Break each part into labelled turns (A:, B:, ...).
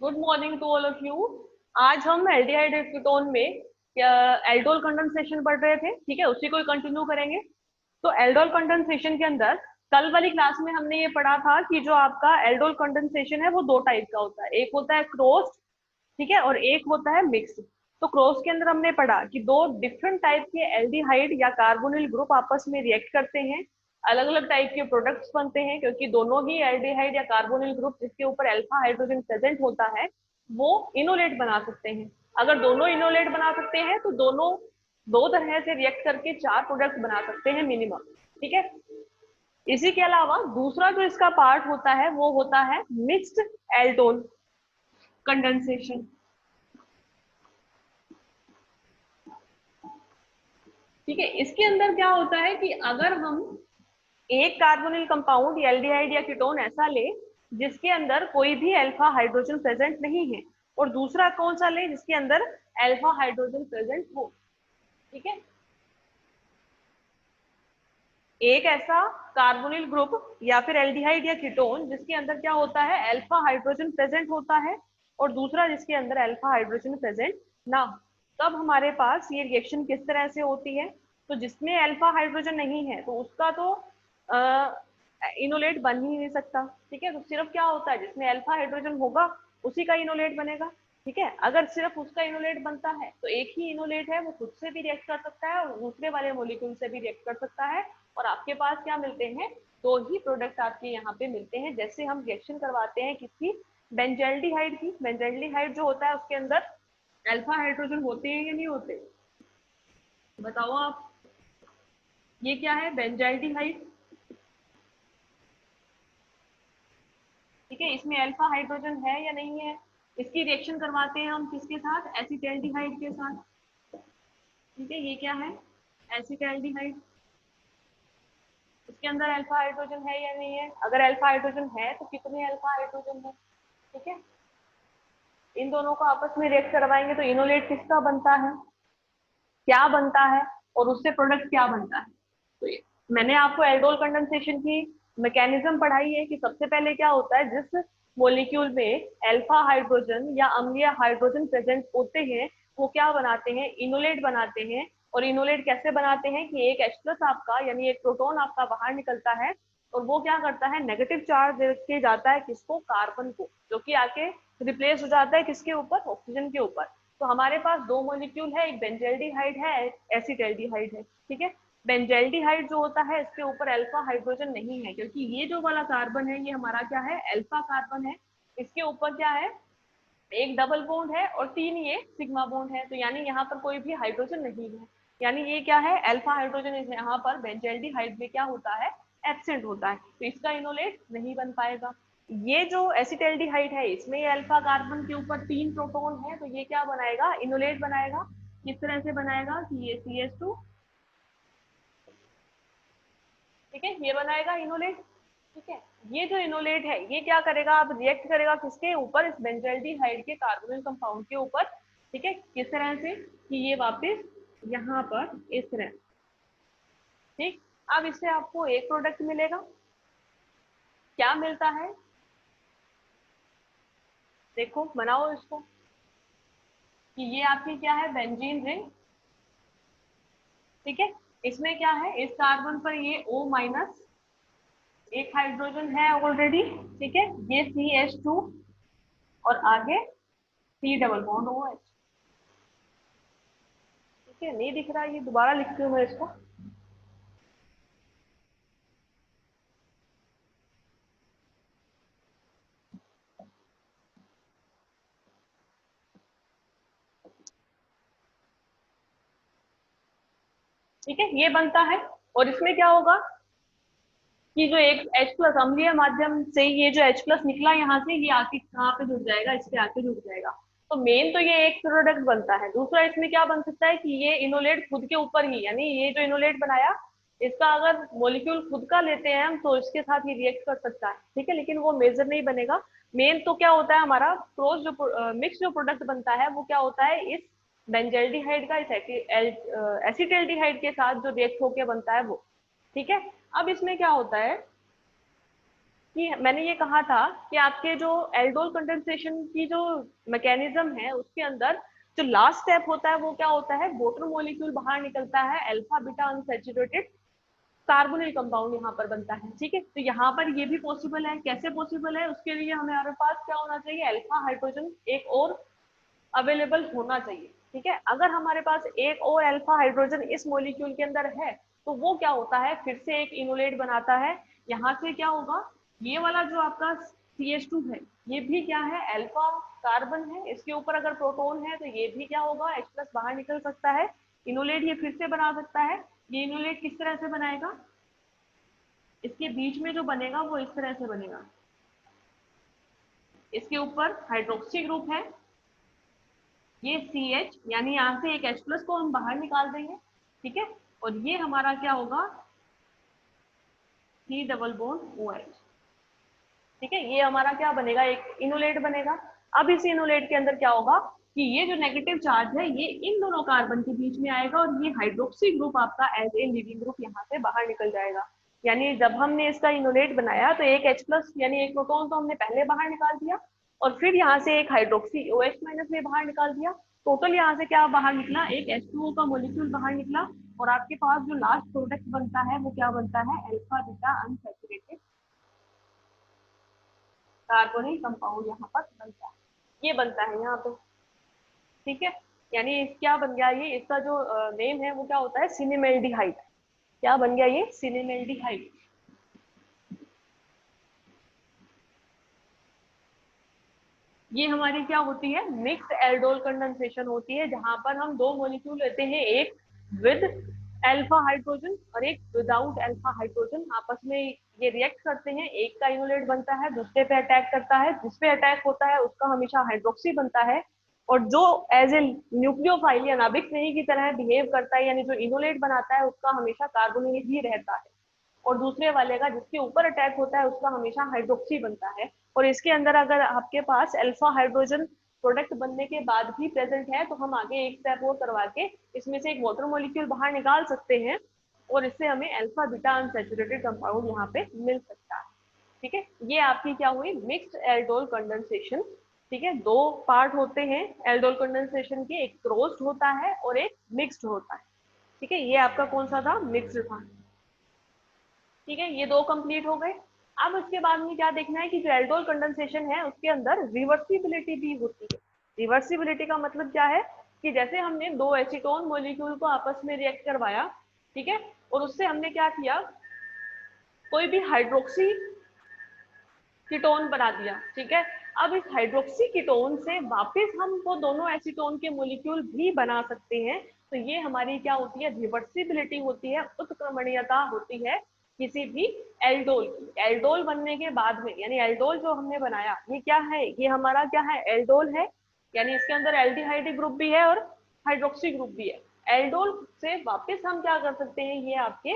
A: Good morning to all of you. आज हम aldehyde acetone में एल्डोल कंडेंसेशन पढ़ रहे थे, ठीक है, उसी को कंटिन्यू करेंगे। तो एल्डोल कंडेंसेशन के अंदर कल वाली क्लास में हमने ये पढ़ा था कि जो आपका एल्डोल कंडेंसेशन है वो दो टाइप का होता है, एक होता है क्रॉस्ड, ठीक है, और एक होता है मिक्स्ड। तो क्रॉस के अंदर हमने पढ़ा कि दो डिफरेंट टाइप के एल्डिहाइड या कार्बोनिल ग्रुप आपस में रिएक्ट करते हैं, अलग अलग टाइप के प्रोडक्ट्स बनते हैं, क्योंकि दोनों ही एल्डिहाइड या कार्बोनिल ग्रुप जिसके ऊपर अल्फा हाइड्रोजन प्रेजेंट होता है वो इनोलेट बना सकते हैं। अगर दोनों इनोलेट बना सकते हैं तो दोनों दो तरह से रिएक्ट करके चार प्रोडक्ट बना सकते हैं मिनिमम, ठीक है। इसी के अलावा दूसरा जो इसका पार्ट होता है वो होता है मिक्स्ड एल्डोल कंडेंसेशन, ठीक है। इसके अंदर क्या होता है कि अगर हम एक कार्बोनिल कंपाउंड या एल्डिहाइड या कीटोन ऐसा ले जिसके अंदर कोई भी अल्फा हाइड्रोजन प्रेजेंट नहीं है, और दूसरा कौन सा ले जिसके अंदर अल्फा हाइड्रोजन प्रेजेंट हो, ठीक है। एक ऐसा कार्बोनिल ग्रुप या फिर एल्डिहाइड या कीटोन जिसके अंदर क्या होता है, अल्फा हाइड्रोजन प्रेजेंट होता है, और दूसरा जिसके अंदर अल्फा हाइड्रोजन प्रेजेंट ना हो, तब हमारे पास ये रिएक्शन किस तरह से होती है। तो जिसमें अल्फा हाइड्रोजन नहीं है तो उसका तो इनोलेट बन ही नहीं सकता, ठीक है। तो सिर्फ क्या होता है, जिसमें अल्फा हाइड्रोजन होगा उसी का इनोलेट बनेगा, ठीक है। अगर सिर्फ उसका इनोलेट बनता है तो एक ही इनोलेट है, वो खुद से भी रिएक्ट कर सकता है और दूसरे वाले मोलिक्यूल से भी रिएक्ट कर सकता है, और आपके पास क्या मिलते हैं, दो ही प्रोडक्ट आपके यहाँ पे मिलते हैं। जैसे हम रिएक्शन करवाते हैं किसी बेंजल्डिहाइड की, बेंजल्डिहाइड जो होता है उसके अंदर अल्फा हाइड्रोजन होते हैं या नहीं होते, बताओ आप। ये क्या है, बेंजल्डिहाइड, ठीक है। इसमें अल्फा हाइड्रोजन है या नहीं है। इसकी रिएक्शन करवाते हैं हम किसके साथ, एसिटाल्डिहाइड के साथ, ठीक है। ये क्या है, एसिटाल्डिहाइड, इसके अंदर अल्फा हाइड्रोजन है या नहीं है। अगर अल्फा हाइड्रोजन है तो कितने अल्फा हाइड्रोजन है, ठीक है। इन दोनों को आपस में रिएक्ट करवाएंगे तो इनोलेट किसका बनता है, क्या बनता है, और उससे प्रोडक्ट क्या बनता है। तो ये मैंने आपको एल्डोल कंडेंसेशन की मैकेनिज्म पढ़ाई है कि सबसे पहले क्या होता है, जिस मोलिक्यूल में अल्फा हाइड्रोजन या अम्लीय हाइड्रोजन प्रेजेंट होते हैं वो क्या बनाते हैं, इनोलेट बनाते हैं। और इनोलेट कैसे बनाते हैं कि एक H प्लस आपका यानी एक प्रोटॉन आपका बाहर निकलता है, और वो क्या करता है, नेगेटिव चार्ज दे के जाता है किसको, कार्बन को, जो कि आके रिप्लेस हो जाता है किसके ऊपर, ऑक्सीजन के ऊपर। तो हमारे पास दो मॉलिक्यूल है, एक बेंजल्डिहाइड है, एसिटाल्डिहाइड है, ठीक है। बेंजल्डिहाइड जो होता है इसके ऊपर अल्फा हाइड्रोजन नहीं है, क्योंकि ये जो वाला कार्बन है ये हमारा क्या है, अल्फा कार्बन है। इसके ऊपर क्या है, एक डबल बॉन्ड है और तीन ये सिग्मा बॉन्ड है, तो यानी यहाँ पर कोई भी हाइड्रोजन नहीं है, यानी ये क्या है, अल्फा हाइड्रोजन यहाँ पर बेंजल्डिहाइड में क्या होता है, एब्सेंट होता है, तो इसका इनोलेट नहीं बन पाएगा। ये जो एसिटाल्डिहाइड है इसमें ये अल्फा कार्बन के ऊपर तीन प्रोटॉन है, तो ये क्या बनाएगा, इनोलेट बनाएगा। किस तरह से बनाएगा कि ये CH2, ठीक है, ये बनाएगा इनोलेट, ठीक है। ये जो इनोलेट है ये क्या करेगा, अब रिएक्ट करेगा किसके ऊपर, इस बेंजल्डिहाइड के कार्बोनिल कंपाउंड के ऊपर, ठीक है। किस तरह से कि ये वापस यहाँ पर इस तरह, ठीक। अब इससे आपको एक प्रोडक्ट मिलेगा, क्या मिलता है, देखो बनाओ इसको, कि ये आपकी क्या है, बेंजीन रिंग, ठीक है। इसमें क्या है, इस कार्बन पर ये O माइनस, एक हाइड्रोजन है ऑलरेडी, ठीक है। ये CH2 और आगे C डबल बॉन्ड OH, ठीक है। नहीं दिख रहा, ये दोबारा लिखती हूँ मैं इसको, ठीक है। ये बनता है, और इसमें क्या होगा कि जो एक H प्लस अम्लीय माध्यम से ये जो H प्लस निकला यहाँ से, ये आके कहाँ पे जुड़ जाएगा, इसके आके जुड़ जाएगा। तो मेन तो ये एक प्रोडक्ट बनता है। दूसरा इसमें क्या बन सकता है कि ये इनोलेट खुद के ऊपर ही, यानी ये जो इनोलेट बनाया इसका अगर मॉलिक्यूल खुद का लेते हैं हम तो इसके साथ ये रिएक्ट कर सकता है, ठीक है, लेकिन वो मेजर नहीं बनेगा। मेन तो क्या होता है हमारा क्रॉस जो मिक्स जो प्रोडक्ट बनता है वो क्या होता है, इस बेंजल्डिहाइड का इस एसिटाल्डिहाइड के साथ जो रिएक्ट होके बनता है वो, ठीक है। अब इसमें क्या होता है कि मैंने ये कहा था कि आपके जो एल्डोल कंडेंसेशन की जो मैकेनिज्म है उसके अंदर जो लास्ट स्टेप होता है वो क्या होता है, वॉटर मॉलिक्यूल बाहर निकलता है, alpha beta unsaturated carbonyl compound यहाँ पर बनता है। ठीक है, तो यहाँ पर ये भी पॉसिबल है। कैसे पॉसिबल है, उसके लिए हमारे पास क्या होना चाहिए, अल्फा हाइड्रोजन एक और अवेलेबल होना चाहिए। ठीक है, अगर हमारे पास एक और अल्फा हाइड्रोजन इस मॉलिक्यूल के अंदर है तो वो क्या होता है, फिर से एक इनोलेट बनाता है। यहाँ से क्या होगा, ये वाला जो आपका CH2 है ये भी क्या है, अल्फा कार्बन है, इसके ऊपर अगर प्रोटॉन है तो ये भी क्या होगा, H+ बाहर निकल सकता है, इनोलेट ये फिर से बना सकता है। ये इनोलेट किस तरह से बनाएगा, इसके बीच में जो बनेगा वो इस तरह से बनेगा, इसके ऊपर हाइड्रोक्सी ग्रुप है, ये CH यानी यहाँ से एक H+ को हम बाहर निकाल देंगे। ठीक है, और ये हमारा क्या होगा, C डबल बॉन्ड OH। ठीक है, ये हमारा क्या बनेगा, एक इनोलेट बनेगा। अब इस इनोलेट के अंदर क्या होगा कि ये जो नेगेटिव चार्ज है ये इन दोनों कार्बन के बीच में आएगा और ये हाइड्रोक्सी ग्रुप आपका एज ए लिविंग ग्रुप यहाँ से बाहर निकल जाएगा। यानी जब हमने इसका इनोलेट बनाया तो एक H+ यानी एक प्रोटॉन तो हमने पहले बाहर निकाल दिया और फिर यहाँ से एक हाइड्रोक्सी OH- में बाहर निकाल दिया। टोटल यहाँ से क्या बाहर निकला, एक H2O का मोलिक्यूल बाहर निकला और आपके पास जो लास्ट प्रोडक्ट बनता है वो क्या बनता है, alpha beta unsaturated carbonyl compound यहाँ पर बनता है, ये बनता है यहाँ पे। ठीक है, यानी क्या बन गया, ये इसका जो नेम है वो क्या होता है, सिनेमेल्डिहाइड। क्या बन गया ये, सिनेमेल्डिहाइड। ये हमारी क्या होती है, मिक्स एल्डोल कंडेंसेशन होती है, जहां पर हम दो मॉलिक्यूल लेते हैं, एक विद अल्फा हाइड्रोजन और एक विदाउट अल्फा हाइड्रोजन, आपस में ये रिएक्ट करते हैं, एक का इनोलेट बनता है, दूसरे पे अटैक करता है, जिसपे अटैक होता है उसका हमेशा हाइड्रोक्सी बनता है, और जो एज ए न्यूक्लियोफाइल या नाभिक स्नेही की तरह बिहेव करता है, यानी जो इनोलेट बनाता है उसका हमेशा कार्बोनिल ही रहता है, और दूसरे वाले का जिसके ऊपर अटैक होता है उसका हमेशा हाइड्रोक्सी बनता है। और इसके अंदर अगर आपके पास अल्फा हाइड्रोजन प्रोडक्ट बनने के बाद भी प्रेजेंट है तो हम आगे एक स्टेप और करवा के इसमें से एक वाटर मॉलिक्यूल बाहर निकाल सकते हैं और इससे हमें अल्फा बीटा अनसैचुरेटेड कंपाउंड यहाँ पे मिल सकता है। ठीक है, ये आपकी क्या हुई, मिक्स्ड एल्डोल कंडेंसेशन। ठीक है, दो पार्ट होते हैं एल्डोल कंडेंसेशन के, एक क्लोज्ड होता है और एक मिक्स्ड होता है। ठीक है, ये आपका कौन सा था, मिक्स्ड था। ठीक है, ये दो कंप्लीट हो गए। अब उसके बाद में क्या देखना है कि जो एल्डोल कंडेंसेशन है उसके अंदर रिवर्सिबिलिटी भी होती है। रिवर्सिबिलिटी का मतलब क्या है कि जैसे हमने दो एसीटोन मॉलिक्यूल को आपस में रिएक्ट करवाया, ठीक है, और उससे हमने क्या किया, कोई भी हाइड्रोक्सी कीटोन बना दिया। ठीक है, अब इस हाइड्रोक्सी कीटोन से वापस हम वो दोनों एसीटोन के मॉलिक्यूल भी बना सकते हैं। तो ये हमारी क्या होती है, रिवर्सिबिलिटी होती है, उत्क्रमणीयता होती है किसी भी एल्डोल की। एल्डोल बनने के बाद में, यानी एल्डोल जो हमने बनाया ये क्या है, ये हमारा क्या है, एल्डोल है, यानी इसके अंदर एल्डिहाइड ग्रुप भी है और हाइड्रोक्सी ग्रुप भी है। एल्डोल से वापस हम क्या कर सकते हैं, ये आपके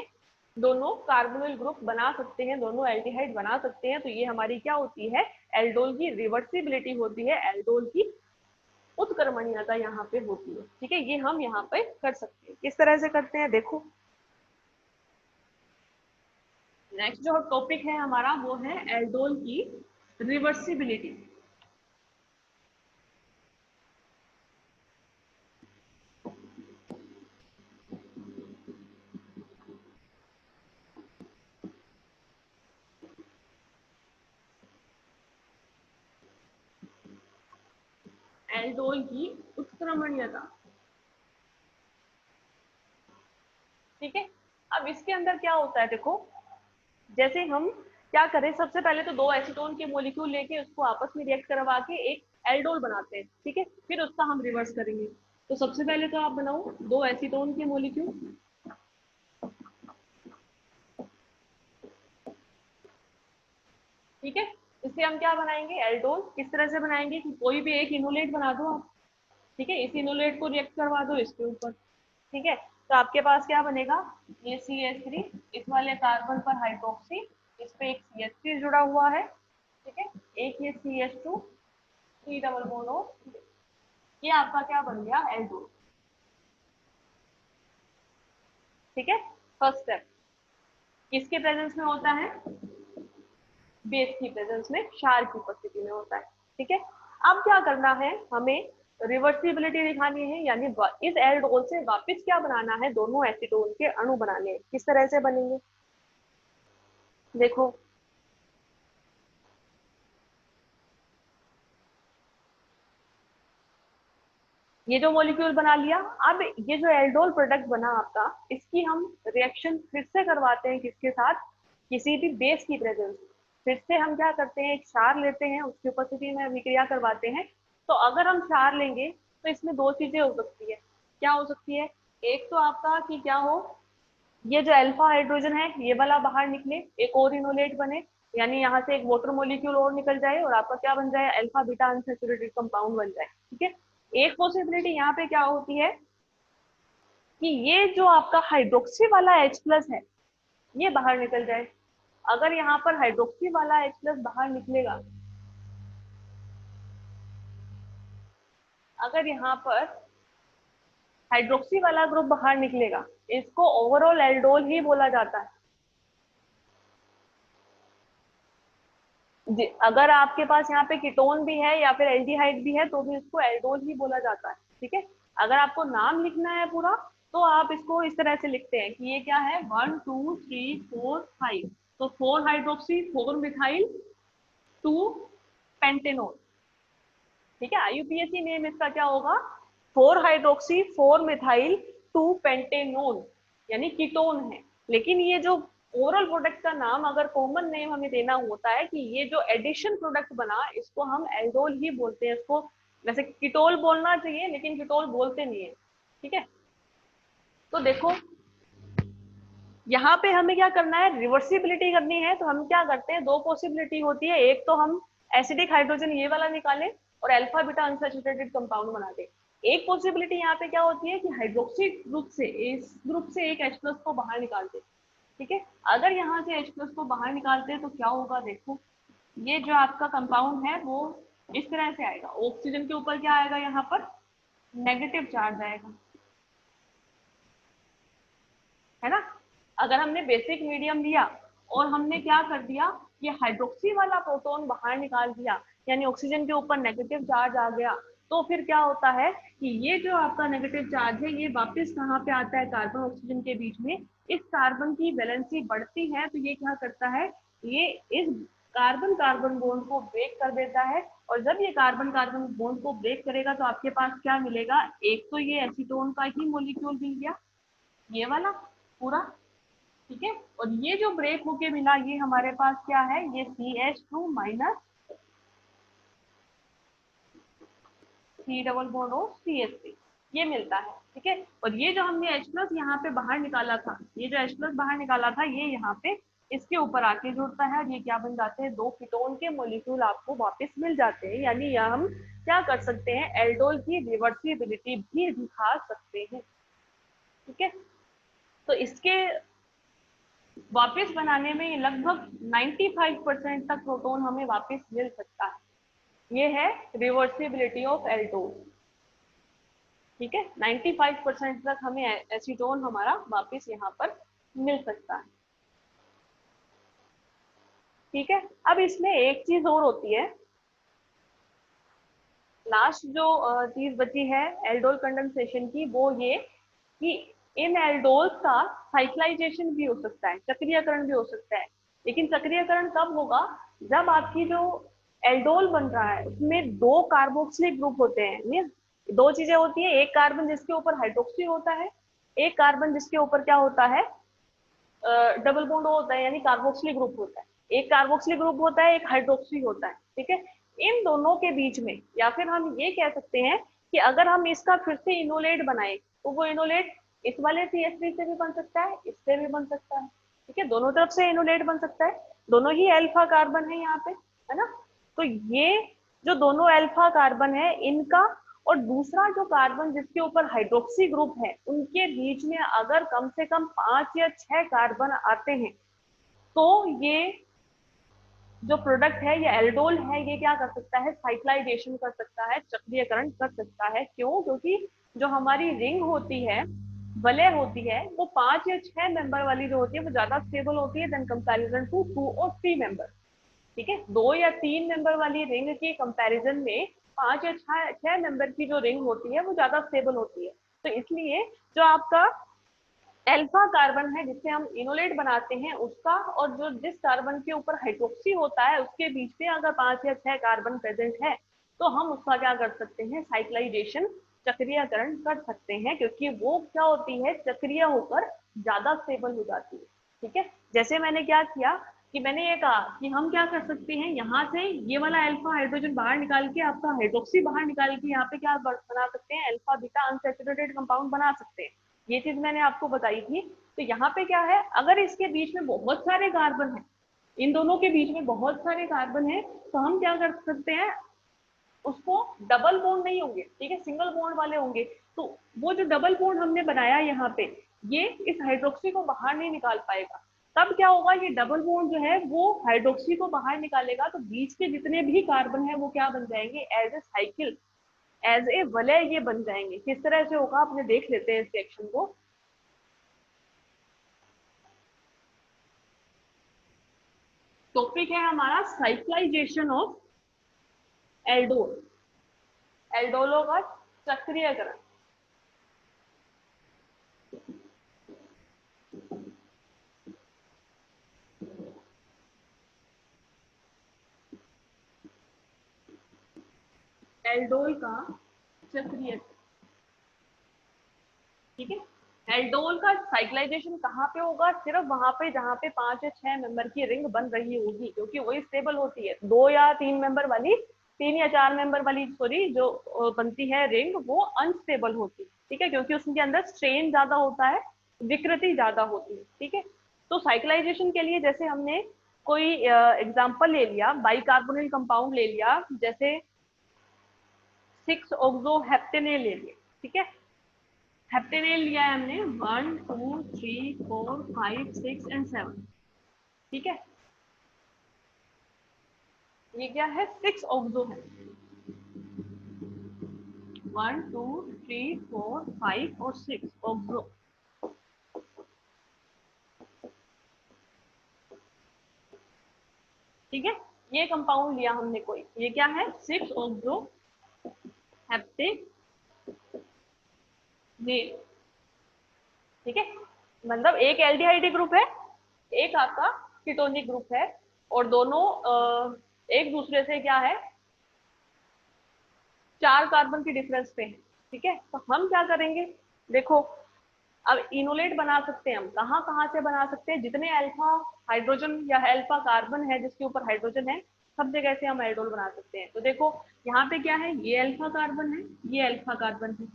A: दोनों कार्बोनिल ग्रुप बना सकते हैं, दोनों एल्डिहाइड बना सकते हैं। तो ये हमारी क्या होती है, एल्डोल की रिवर्सिबिलिटी होती है, एल्डोल की उत्क्रमणीयता यहाँ पे होती है। ठीक है, ये हम यहाँ पे कर सकते हैं। किस तरह से करते हैं देखो, नेक्स्ट जो टॉपिक है हमारा वो है एल्डोल की रिवर्सिबिलिटी। एल्डोल की उत्क्रमणीयता। ठीक है, अब इसके अंदर क्या होता है देखो, जैसे हम क्या करें, सबसे पहले तो दो एसीटोन के मॉलिक्यूल लेके उसको आपस में रिएक्ट करवा के एक एल्डोल बनाते हैं। ठीक है, फिर उसका हम रिवर्स करेंगे। तो सबसे पहले तो आप बनाओ दो एसीटोन के मॉलिक्यूल। ठीक है, इससे हम क्या बनाएंगे, एल्डोल। किस तरह से बनाएंगे कि कोई भी एक इनोलेट बना दो आप। ठीक है, इस इनोलेट को रिएक्ट करवा दो इसके ऊपर। ठीक है, तो आपके पास क्या बनेगा, ये CH3, इस वाले कार्बन पर हाइड्रोक्सी, इस पे एक CH3 जुड़ा हुआ है। ठीक है, एक ये CH2, C double bond O, ये आपका क्या बन गया, एल्डोल। ठीक है, फर्स्ट स्टेप किसके प्रेजेंस में होता है, बेस की प्रेजेंस में, क्षार की उपस्थिति में होता है। ठीक है, अब क्या करना है, हमें रिवर्सिबिलिटी दिखानी है, यानी इस एल्डोल से वापस क्या बनाना है, दोनों एसीटोन के अणु बनाने हैं। किस तरह से बनेंगे, देखो ये जो मॉलिक्यूल बना लिया, अब ये जो एल्डोल प्रोडक्ट बना आपका, इसकी हम रिएक्शन फिर से करवाते हैं, किसके साथ, किसी भी बेस की प्रेजेंस। फिर से हम क्या करते हैं, एक क्षार लेते हैं, उसकी उपस्थिति में अभिक्रिया करवाते हैं। तो अगर हम क्षार लेंगे तो इसमें दो चीजें हो सकती है। क्या हो सकती है, एक तो आपका कि क्या हो, ये जो अल्फा हाइड्रोजन है ये वाला बाहर निकले, एक और इनोलेट बने, यानी यहाँ से एक वाटर मॉलिक्यूल और निकल जाए और आपका क्या बन जाए, अल्फा बीटा अनसैचुरेटेड कंपाउंड बन जाए। ठीक है, एक पॉसिबिलिटी यहाँ पे क्या होती है कि ये जो आपका हाइड्रोक्सी वाला H प्लस है ये बाहर निकल जाए। अगर यहाँ पर हाइड्रोक्सी वाला H प्लस बाहर निकलेगा, अगर यहाँ पर हाइड्रोक्सी वाला ग्रुप बाहर निकलेगा, इसको ओवरऑल एल्डोल ही बोला जाता है। अगर आपके पास यहाँ पे कीटोन भी है या फिर एल्डिहाइड भी है तो भी इसको एल्डोल ही बोला जाता है। ठीक है, अगर आपको नाम लिखना है पूरा तो आप इसको इस तरह से लिखते हैं कि ये क्या है, 1 2 3 4 5, तो 4 हाइड्रोक्सी 4 मिथाइल 2 पेंटेनोल। ठीक है, आईयूपीएसी नेम इसका क्या होगा, 4 हाइड्रोक्सी 4 मिथाइल 2 पेंटेनोल, यानी कीटोन है। लेकिन ये जो ओरल प्रोडक्ट का नाम अगर कॉमन नेम हमें देना होता है कि ये जो एडिशन प्रोडक्ट बना, इसको हम एल्डोल ही बोलते हैं। इसको वैसे कीटोल बोलना चाहिए लेकिन कीटोल बोलते नहीं है। ठीक है, तो देखो यहाँ पे हमें क्या करना है, रिवर्सिबिलिटी करनी है। तो हम क्या करते हैं, दो पॉसिबिलिटी होती है, एक तो हम एसिडिक हाइड्रोजन ये वाला निकालें और अल्फा बीटा अनसैचुरेटेड कंपाउंड बना दें। एक पॉसिबिलिटी यहाँ पे क्या होती है कि हाइड्रोक्सी ग्रुप से, इस ग्रुप से एक H प्लस को बाहर निकाल दे। ठीक है, अगर यहाँ से H प्लस को बाहर निकालते हैं तो क्या होगा, देखो ये जो आपका कंपाउंड है वो इस तरह से आएगा। ऑक्सीजन के ऊपर क्या आएगा, यहाँ पर नेगेटिव चार्ज आएगा, है ना। अगर हमने बेसिक मीडियम लिया और हमने क्या कर दिया, ये हाइड्रोक्सी वाला प्रोटॉन बाहर निकाल दिया, यानी ऑक्सीजन के ऊपर नेगेटिव चार्ज आ गया, तो फिर क्या होता है कि ये जो आपका नेगेटिव चार्ज है ये वापस कहाँ पे आता है, कार्बन ऑक्सीजन के बीच में। इस कार्बन की वैलेंसी बढ़ती है तो ये क्या करता है, ये इस कार्बन कार्बन बॉन्ड को ब्रेक कर देता है। और जब ये कार्बन कार्बन बॉन्ड को ब्रेक करेगा तो आपके पास क्या मिलेगा, एक तो ये एसीटोन का ही मॉलिक्यूल मिल गया, ये वाला पूरा। ठीक है, और ये जो ब्रेक होके मिला ये हमारे पास क्या है, ये CH2 minus C double bond और CH3 ये मिलता है। ठीक है, और ये जो हमने H प्लस यहाँ पे बाहर निकाला था, ये जो H प्लस बाहर निकाला था ये यहाँ पे इसके ऊपर आके जुड़ता है और ये क्या बन जाते हैं, दो कीटोन के मॉलिक्यूल आपको वापस मिल जाते हैं। यानी यह हम क्या कर सकते हैं, एल्डोल की रिवर्सिबिलिटी भी दिखा सकते हैं। ठीक है, तो इसके वापस बनाने में लगभग 95% तक प्रोटॉन हमें वापस मिल सकता है। ये है रिवर्सिबिलिटी ऑफ एल्डोल। ठीक है, 95% तक हमें एसीटोन हमारा वापस यहाँ पर मिल सकता है। ठीक है, अब इसमें एक चीज और होती है, लास्ट जो चीज बची है एल्डोल कंडेंसेशन की, वो ये कि इन एल्डोल्स का साइक्लाइजेशन भी हो सकता है, चक्रीयकरण भी हो सकता है। लेकिन चक्रीयकरण कब होगा, जब आपकी जो एल्डोल बन रहा है उसमें दो कार्बोक्सिलिक ग्रुप होते हैं। मीन दो चीजें होती है, एक कार्बन जिसके ऊपर हाइड्रोक्सी होता है, एक कार्बन जिसके ऊपर क्या होता है, डबल बॉन्ड होता है, यानी कार्बोक्सिलिक ग्रुप होता है। एक कार्बोक्सिलिक ग्रुप होता है, एक हाइड्रोक्सी होता है। ठीक है, इन दोनों के बीच में, या फिर हम ये कह सकते हैं कि अगर हम इसका फिर से इनोलेट बनाए तो वो इनोलेट इस वाले CH3 से भी बन सकता है, इससे भी बन सकता है। ठीक है, दोनों तरफ से इनोलेट बन सकता है, दोनों ही अल्फा कार्बन है यहाँ पे, है ना। तो ये जो दोनों अल्फा कार्बन है इनका और दूसरा जो कार्बन जिसके ऊपर हाइड्रोक्सी ग्रुप है उनके बीच में अगर कम से कम 5 या 6 कार्बन आते हैं तो ये जो प्रोडक्ट है ये एल्डोल है, ये क्या कर सकता है, साइक्लाइजेशन कर सकता है, चक्रीयकरण कर सकता है। क्यों, क्योंकि जो हमारी रिंग होती है, वलय होती है, वो 5 या 6 मेंबर वाली जो होती है वो ज्यादा स्टेबल होती है देन कंपैरिजन टू 2 और 3 मेंबर। ठीक है, 2 या 3 मेंबर वाली रिंग के कंपैरिजन में 5 या 6 मेंबर की जो रिंग होती है वो ज्यादा स्टेबल होती है। तो इसलिए जो आपका एल्फा कार्बन है जिससे हम इनोलेट बनाते हैं उसका और जो जिस कार्बन के ऊपर हाइड्रोक्सी होता है उसके बीच में अगर 5 या 6 कार्बन प्रेजेंट है तो हम उसका क्या कर सकते हैं, साइक्लाइजेशन, चक्रीयकरण कर सकते हैं, क्योंकि वो क्या होती है, चक्रीय होकर ज्यादा स्टेबल हो जाती है। ठीक है, जैसे मैंने क्या किया कि मैंने ये कहा कि हम क्या कर सकते हैं, यहाँ से ये वाला अल्फा हाइड्रोजन बाहर निकाल के आपका हाइड्रोक्सी बाहर निकाल के यहाँ पे क्या बना सकते हैं, अल्फा बीटा अनसैचुरेटेड कंपाउंड बना सकते हैं। ये चीज मैंने आपको बताई थी। तो यहाँ पे क्या है, अगर इसके बीच में बहुत सारे कार्बन है, इन दोनों के बीच में बहुत सारे कार्बन है, तो हम क्या कर सकते हैं, उसको डबल बॉन्ड नहीं होंगे, ठीक है, सिंगल बॉन्ड वाले होंगे। तो वो जो डबल बॉन्ड हमने बनाया यहाँ पे, ये इस हाइड्रोक्सी को बाहर नहीं निकाल पाएगा। तब क्या होगा, ये डबल बॉन्ड जो है वो हाइड्रोक्सी को बाहर निकालेगा, तो बीच के जितने भी कार्बन है वो क्या बन जाएंगे, as a cycle, as a वलय ये बन जाएंगे। किस तरह से होगा आपने देख लेते हैं इस रिएक्शन को। टॉपिक है हमारा साइक्लाइजेशन ऑफ एल्डोल, एल्डोलो का चक्रीयकरण। एल्डोल का चक्रीयकरण, ठीक है। एल्डोल का साइक्लाइजेशन कहाँ पे होगा, सिर्फ वहां पे जहाँ पे 5 या 6 मेंबर की रिंग बन रही होगी, क्योंकि वही स्टेबल होती है। 2 या 3 मेंबर वाली, 3 या 4 मेंबर वाली सॉरी जो बनती है रिंग, वो अनस्टेबल होती है, ठीक है, क्योंकि उसके अंदर स्ट्रेन ज्यादा होता है, विकृति ज्यादा होती है, ठीक है। तो साइक्लाइजेशन के लिए जैसे हमने कोई एग्जाम्पल ले लिया, बाइकार्बोनिल कंपाउंड ले लिया, जैसे 6 ऑक्सोहेप्टेनेल ले लिया, ठीक है। हेप्टेनेल लिया है हमने 1 2 3 4 5 6 एंड 7, ठीक है। ये क्या है, 6 ऑक्सो है, 1 2 3 4 5 और 6 ऑक्सो, ठीक है। ये कंपाउंड लिया हमने कोई, ये क्या है, 6 ऑक्सो हेप्टेनेल, ठीक है। मतलब एक एल्डिहाइड ग्रुप है, एक आपका कीटोनिक ग्रुप है, और दोनों एक दूसरे से क्या है, 4 कार्बन की डिफरेंस पे है, ठीक है। तो हम क्या करेंगे, देखो, अब इनोलेट बना सकते हैं हम, कहाँ कहाँ से बना सकते हैं, जितने अल्फा हाइड्रोजन या अल्फा कार्बन है जिसके ऊपर हाइड्रोजन है, सब जगह से हम एल्डोल बना सकते हैं। तो देखो यहाँ पे क्या है, ये अल्फा कार्बन है, ये अल्फा कार्बन है,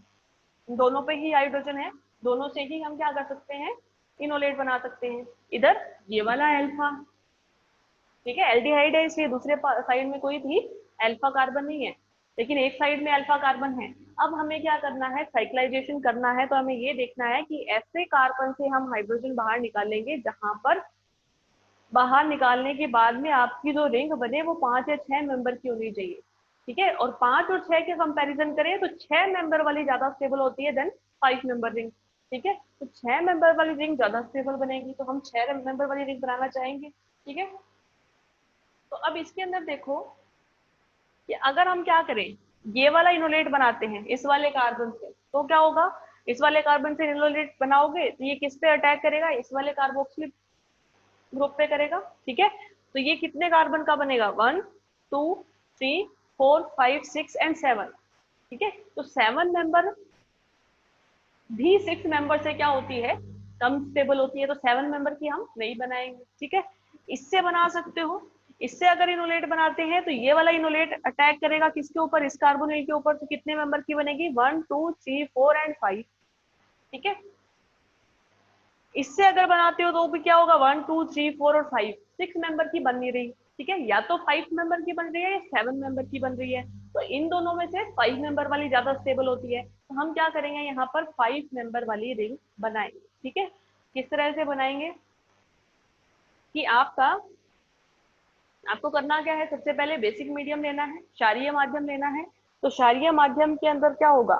A: दोनों पे ही हाइड्रोजन है, दोनों से ही हम क्या कर सकते हैं, इनोलेट बना सकते हैं। इधर ये वाला अल्फा, ठीक है, एल्डिहाइड है इसलिए दूसरे साइड में कोई भी अल्फा कार्बन नहीं है, लेकिन एक साइड में अल्फा कार्बन है। अब हमें क्या करना है, साइक्लाइजेशन करना है, तो हमें ये देखना है कि ऐसे कार्बन से हम हाइड्रोजन बाहर निकालेंगे जहां पर बाहर निकालने के बाद में आपकी जो रिंग बने वो 5 या 6 मेंबर की होनी चाहिए, ठीक है। और 5 और 6 के कंपैरिजन करें तो 6 मेंबर वाली ज्यादा स्टेबल होती है देन 5 मेंबर रिंग, ठीक है। तो 6 मेंबर वाली रिंग ज्यादा स्टेबल बनेगी, तो हम 6 मेंबर वाली रिंग बनाना चाहेंगे, ठीक है। तो अब इसके अंदर देखो कि अगर हम क्या करें, ये वाला इनोलेट बनाते हैं इस वाले कार्बन से, तो क्या होगा, इस वाले कार्बन से इनोलेट बनाओगे तो ये किस पे अटैक करेगा, इस वाले कार्बोक्सिल ग्रुप पे करेगा, ठीक है। तो ये कितने कार्बन का बनेगा, 1 2 3 4 5 6 एंड 7, ठीक है। तो 7 मेंबर भी 6 मेंबर से क्या होती है, कम स्टेबल होती है, तो 7 मेंबर की हम नहीं बनाएंगे, ठीक है। इससे बना सकते हो, इससे अगर इनोलेट बनाते हैं तो ये वाला इनोलेट अटैक करेगा किसके ऊपर, इस कार्बोनिल के ऊपर, तो कितने मेंबर की बनेगी, 1 2 3 4 एंड 5, ठीक है। इससे अगर बनाते हो तो भी क्या होगा, 1 2 3 4 और 5, 6 मेंबर की बन नहीं रही, ठीक है, या तो 5 मेंबर की बन रही है या 7 मेंबर की बन रही है। तो इन दोनों में से 5 मेंबर वाली ज्यादा स्टेबल होती है, तो हम क्या करेंगे, यहाँ पर 5 मेंबर वाली रिंग बनाएंगे, ठीक है। किस तरह से बनाएंगे कि आपको करना क्या है, सबसे पहले बेसिक मीडियम लेना है, क्षारीय माध्यम लेना है। तो क्षारीय माध्यम के अंदर क्या होगा,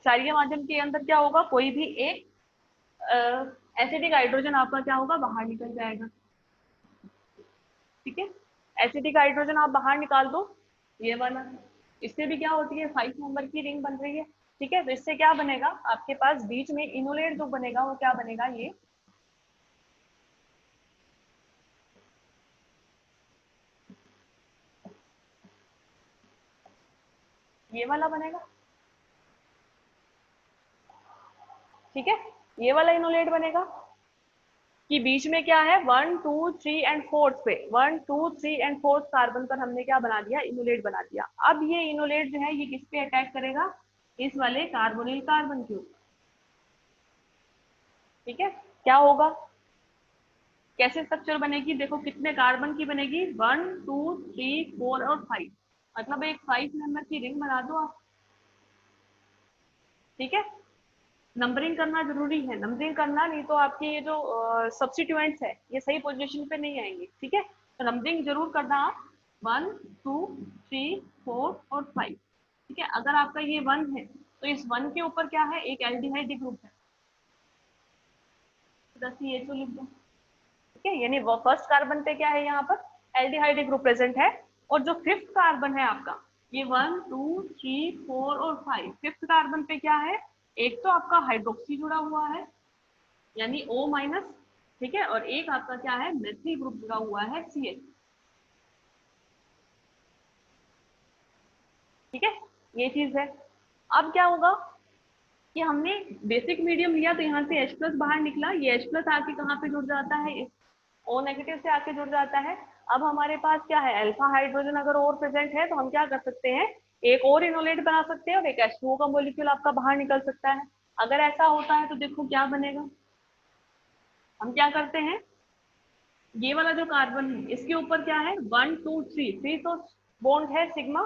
A: क्षारीय माध्यम के अंदर क्या होगा, कोई भी एक एसिडिक हाइड्रोजन आपका क्या होगा, बाहर निकल जाएगा, ठीक है। एसिडिक हाइड्रोजन आप बाहर निकाल दो, ये वाला, इससे भी क्या होती है 5 नंबर की रिंग बन रही है। ठीक है, तो इससे क्या बनेगा आपके पास बीच में इनोलेट जो बनेगा वो क्या बनेगा, ये वाला बनेगा। ठीक है, ये वाला इनोलेट बनेगा कि बीच में क्या है 1 2 3 एंड 4 पे 1 2 3 एंड 4 कार्बन पर हमने क्या बना दिया, इनोलेट बना दिया। अब ये इनोलेट जो है ये किस पे अटैक करेगा, इस वाले कार्बोनिल कार्बन के ऊपर। ठीक है, क्या होगा, कैसे स्ट्रक्चर बनेगी, देखो कितने कार्बन की बनेगी, 1 2 3 4 और 5, मतलब एक 5 नंबर की रिंग बना दो आप। ठीक है, नंबरिंग करना जरूरी है, नंबरिंग करना नहीं तो आपके ये जो सब्स्टिट्यूएंट्स है ये सही पोजीशन पे नहीं आएंगे। ठीक है, तो नंबरिंग जरूर करना आप, 1 2 3 4 और 5। ठीक है, अगर आपका ये 1 है तो इस 1 के ऊपर क्या है, एक एल्डिहाइड ग्रुप है, CHO लिख दो। ठीक है, यानी वो फर्स्ट कार्बन पे क्या है, यहाँ पर एल्डिहाइड ग्रुप प्रेजेंट है। और जो फिफ्थ कार्बन है आपका, ये 1 2 3 4 और 5, फिफ्थ कार्बन पे क्या है, एक तो आपका हाइड्रोक्सी जुड़ा हुआ है यानी O माइनस। ठीक है, और एक आपका क्या है, मेथिल ग्रुप जुड़ा हुआ है CH। ठीक है, ये चीज है। अब क्या होगा कि हमने बेसिक मीडियम लिया तो यहाँ से H प्लस बाहर निकला, ये H प्लस आके कहाँ पे जुड़ जाता है, इस O नेगेटिव से आके जुड़ जाता है। अब हमारे पास क्या है, अल्फा हाइड्रोजन अगर और प्रेजेंट है तो हम क्या कर सकते हैं, एक और इनोलेट बना सकते हैं और एक H2O का मोलिक्यूल आपका बाहर निकल सकता है। अगर ऐसा होता है तो देखो क्या बनेगा, हम क्या करते हैं, ये वाला जो कार्बन है इसके ऊपर क्या है 1 2 3 3 तो बॉन्ड है सिग्मा।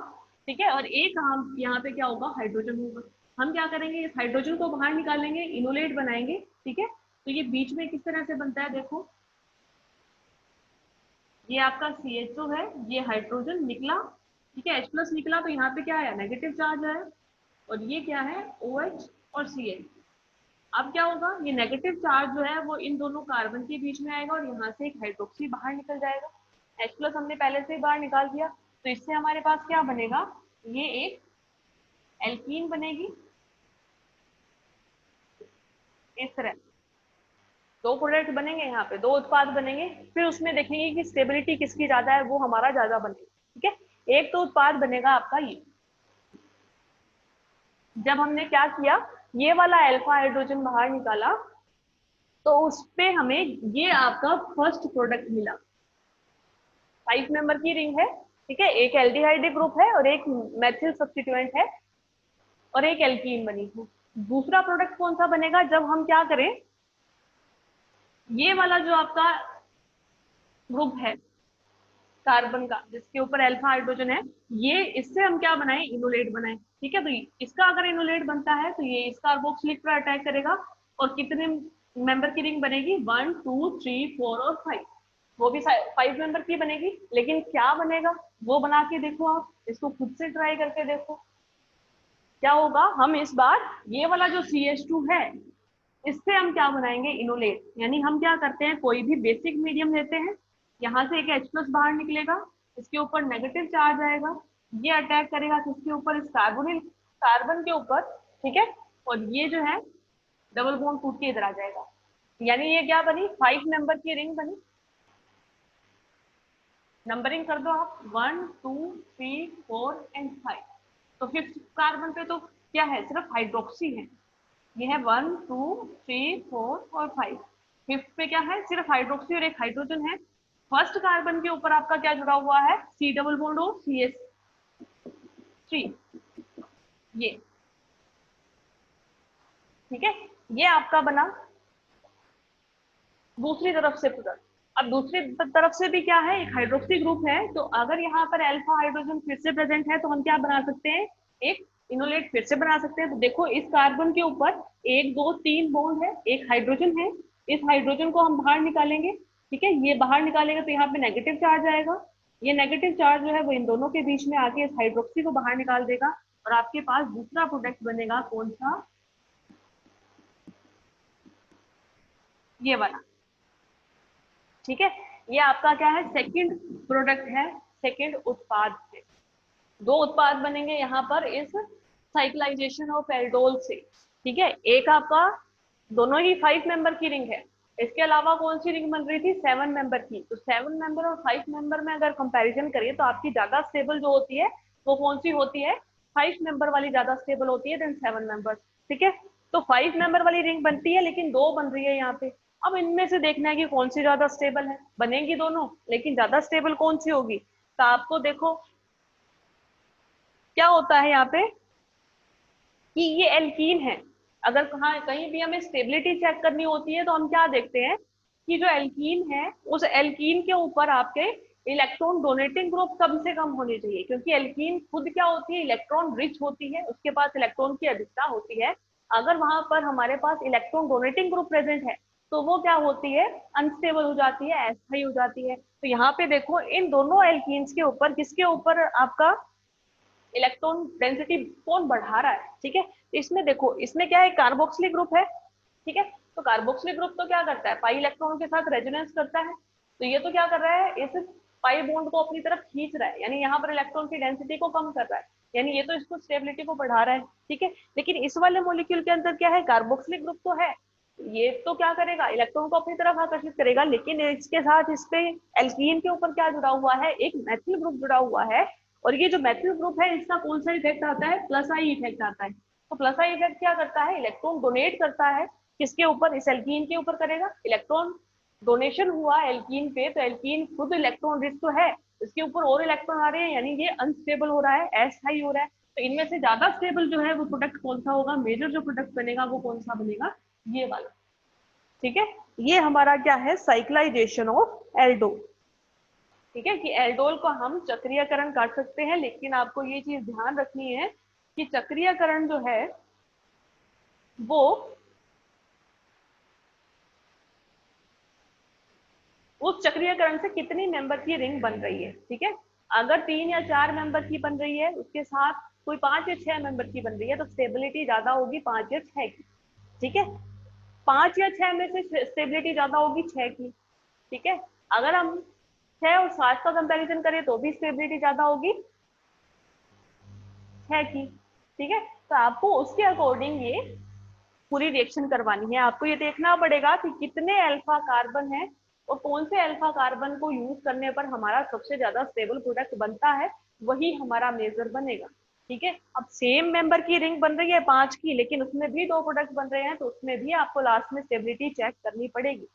A: ठीक है, और एक हम यहाँ पे क्या होगा, हाइड्रोजन होगा। हम क्या करेंगे, इस हाइड्रोजन को बाहर निकालेंगे, इनोलेट बनाएंगे। ठीक है, तो ये बीच में किस तरह से बनता है, देखो ये आपका CHO है, ये हाइड्रोजन निकला। ठीक है, H प्लस निकला तो यहाँ पे क्या है, नेगेटिव चार्ज है, और ये क्या है OH और CH। अब क्या होगा, ये नेगेटिव चार्ज जो है वो इन दोनों कार्बन के बीच में आएगा और यहाँ से एक हाइड्रोक्सी बाहर निकल जाएगा। H प्लस हमने पहले से ही बाहर निकाल दिया, तो इससे हमारे पास क्या बनेगा, ये एक एल्कीन बनेगी इस तरह। दो प्रोडक्ट बनेंगे, यहाँ पे दो उत्पाद बनेंगे, फिर उसमें देखेंगे कि स्टेबिलिटी किसकी ज्यादा है, वो हमारा ज्यादा बनेगा। ठीक है, एक तो उत्पाद बनेगा आपका ये। जब हमने क्या किया, ये वाला अल्फा हाइड्रोजन बाहर निकाला तो उस पे हमें ये आपका फर्स्ट प्रोडक्ट मिला, 5 मेंबर की रिंग है। ठीक है, एक एल्डिहाइड ग्रुप है और एक मेथिल सब्स्टिट्यूएंट है और एक एल्कीन बनी है। दूसरा प्रोडक्ट कौन सा बनेगा, जब हम क्या करें, ये वाला जो आपका ग्रुप है कार्बन का जिसके ऊपर अल्फा हाइड्रोजन है, ये इससे हम क्या बनाए, इनोलेट बनाए। ठीक है, तो इसका अगर इनोलेट बनता है तो ये इस कार्बोक्सिलिक पर अटैक करेगा और कितने मेंबर की रिंग बनेगी, 1 2 3 4 और 5। वो भी 5 मेंबर की बनेगी, लेकिन क्या बनेगा वो बना के देखो, आप इसको खुद से ट्राई करके देखो क्या होगा। हम इस बार ये वाला जो CH2 है इससे हम क्या बनाएंगे, इनोलेट। यानी हम क्या करते हैं, कोई भी बेसिक मीडियम लेते हैं, यहाँ से एक H प्लस बाहर निकलेगा, इसके ऊपर नेगेटिव चार्ज आएगा, ये अटैक करेगा किसके ऊपर, इस कार्बोनिल कार्बन के ऊपर। ठीक है, और ये जो है डबल बॉन्ड टूट के इधर आ जाएगा, यानी ये क्या बनी, 5 मेंबर की रिंग बनी। नंबरिंग कर दो आप, 1 2 3 4 एंड 5। तो फिफ्थ कार्बन पे तो क्या है, सिर्फ हाइड्रोक्सी है, ये है 1 2 3 4 और 5। फिफ्थ पे क्या है, सिर्फ हाइड्रोक्सी और एक हाइड्रोजन है। फर्स्ट कार्बन के ऊपर आपका क्या जुड़ा हुआ है, C double bond O CH3, ये। ठीक है, ये आपका बना दूसरी तरफ से प्रोडक्ट। अब दूसरी तरफ से भी क्या है, एक हाइड्रोक्सी ग्रुप है, तो अगर यहाँ पर अल्फा हाइड्रोजन फिर से प्रेजेंट है तो हम क्या बना सकते हैं, एक इनोलेट फिर से बना सकते हैं। तो देखो इस कार्बन के ऊपर 1 2 3 बॉन्ड है, एक हाइड्रोजन है, इस हाइड्रोजन को हम बाहर निकालेंगे। ठीक है, ये बाहर निकालेंगे तो यहाँ पे नेगेटिव चार्ज आएगा, ये नेगेटिव चार्ज जो है वो इन दोनों के बीच में आके इस हाइड्रोक्सी को बाहर निकाल देगा और आपके पास दूसरा प्रोडक्ट बनेगा कौन सा, ये वाला। ठीक है, ये आपका क्या है, सेकंड प्रोडक्ट है, सेकंड उत्पाद है। दो उत्पाद बनेंगे यहाँ पर इस साइक्लाइजेशन ऑफ एल्डोल से, ठीक है। एक आपका दोनों ही 5 मेंबर की रिंग है, इसके अलावा कौन सी रिंग बन रही थी, 7 मेंबर की। तो 7 मेंबर और 5 मेंबर में अगर कंपैरिजन करिए तो आपकी ज्यादा स्टेबल जो होती है वो कौन सी होती है, 5 मेंबर वाली ज्यादा स्टेबल होती है देन 7 मेंबर, ठीक है। तो 5 मेंबर वाली रिंग बनती है लेकिन दो बन रही है यहाँ पे। अब इनमें से देखना है कि कौन सी ज्यादा स्टेबल है, बनेगी दोनों लेकिन ज्यादा स्टेबल कौन सी होगी। तो आपको देखो क्या होता है यहाँ पे कि ये एल्कीन है। अगर कहाँ कहीं भी हमें स्टेबिलिटी चेक करनी होती है तो हम क्या देखते हैं कि जो एल्कीन है उस एल्कीन के ऊपर आपके इलेक्ट्रॉन डोनेटिंग ग्रुप कम से कम होने चाहिए, क्योंकि एल्कीन खुद क्या होती है, इलेक्ट्रॉन रिच होती है, उसके पास इलेक्ट्रॉन की अधिकता होती है। अगर वहां पर हमारे पास इलेक्ट्रॉन डोनेटिंग ग्रुप प्रेजेंट है तो वो क्या होती है, अनस्टेबल हो जाती है, अस्थायी हो जाती है। तो यहाँ पे देखो इन दोनों एल्कीन्स के ऊपर किसके ऊपर आपका इलेक्ट्रॉन डेंसिटी कौन बढ़ा रहा है, ठीक है। तो इसमें देखो इसमें क्या है, कार्बोक्सिलिक ग्रुप है, ठीक है। तो कार्बोक्सिलिक ग्रुप तो क्या करता है, पाई इलेक्ट्रॉन के साथ रेजोनेंस करता है। तो ये तो क्या कर रहा है, इस पाई बॉन्ड को अपनी तरफ खींच रहा है, यानी यहाँ पर इलेक्ट्रॉन की डेंसिटी को कम कर रहा है, यानी ये तो इसको स्टेबिलिटी को बढ़ा रहा है, ठीक है। लेकिन इस वाले मॉलिक्यूल के अंदर क्या है, कार्बोक्सिलिक ग्रुप तो है, ये तो क्या करेगा, इलेक्ट्रॉन को अपनी तरफ आकर्षित करेगा, लेकिन इसके साथ इस पे एल्कीन के ऊपर क्या जुड़ा हुआ है, एक मैथिल ग्रुप जुड़ा हुआ है। और ये जो मैथिल ग्रुप है इसका कौन सा इफेक्ट आता है, प्लस आई इफेक्ट आता है। तो प्लस आई इफेक्ट क्या करता है, इलेक्ट्रॉन डोनेट करता है, किसके ऊपर, इस एल्कीन के ऊपर करेगा। इलेक्ट्रॉन डोनेशन हुआ एल्कीन पे तो एल्कीन खुद इलेक्ट्रॉन रिच तो है, इसके ऊपर और इलेक्ट्रॉन आ रहे हैं, यानी ये अनस्टेबल हो रहा है, अस्थायी हो रहा है। तो इनमें से ज्यादा स्टेबल जो है वो प्रोडक्ट कौन सा होगा, मेजर जो प्रोडक्ट बनेगा वो कौन सा बनेगा, ये वाला, ठीक है। ये हमारा क्या है, साइक्लाइजेशन ऑफ एल्डोल, ठीक है। कि एल्डोल को हम चक्रीयकरण कर सकते हैं, लेकिन आपको ये चीज ध्यान रखनी है कि चक्रीयकरण जो है वो उस चक्रीयकरण से कितनी मेंबर की रिंग बन रही है, ठीक है। अगर 3 या 4 मेंबर की बन रही है उसके साथ कोई 5 या 6 मेंबर की बन रही है तो स्टेबिलिटी ज्यादा होगी 5 या 6 की, ठीक है। 5 या 6 में से स्टेबिलिटी ज्यादा होगी 6 की, ठीक है। अगर हम 6 और 7 का कंपैरिजन करें तो भी स्टेबिलिटी ज्यादा होगी 6 की, ठीक है। तो आपको उसके अकॉर्डिंग ये पूरी रिएक्शन करवानी है। आपको ये देखना पड़ेगा कि कितने अल्फा कार्बन है और कौन से अल्फा कार्बन को यूज करने पर हमारा सबसे ज्यादा स्टेबल प्रोडक्ट बनता है, वही हमारा मेजर बनेगा, ठीक है। अब सेम मेंबर की रिंग बन रही है 5 की, लेकिन उसमें भी 2 प्रोडक्ट बन रहे हैं तो उसमें भी आपको लास्ट में स्टेबिलिटी चेक करनी पड़ेगी।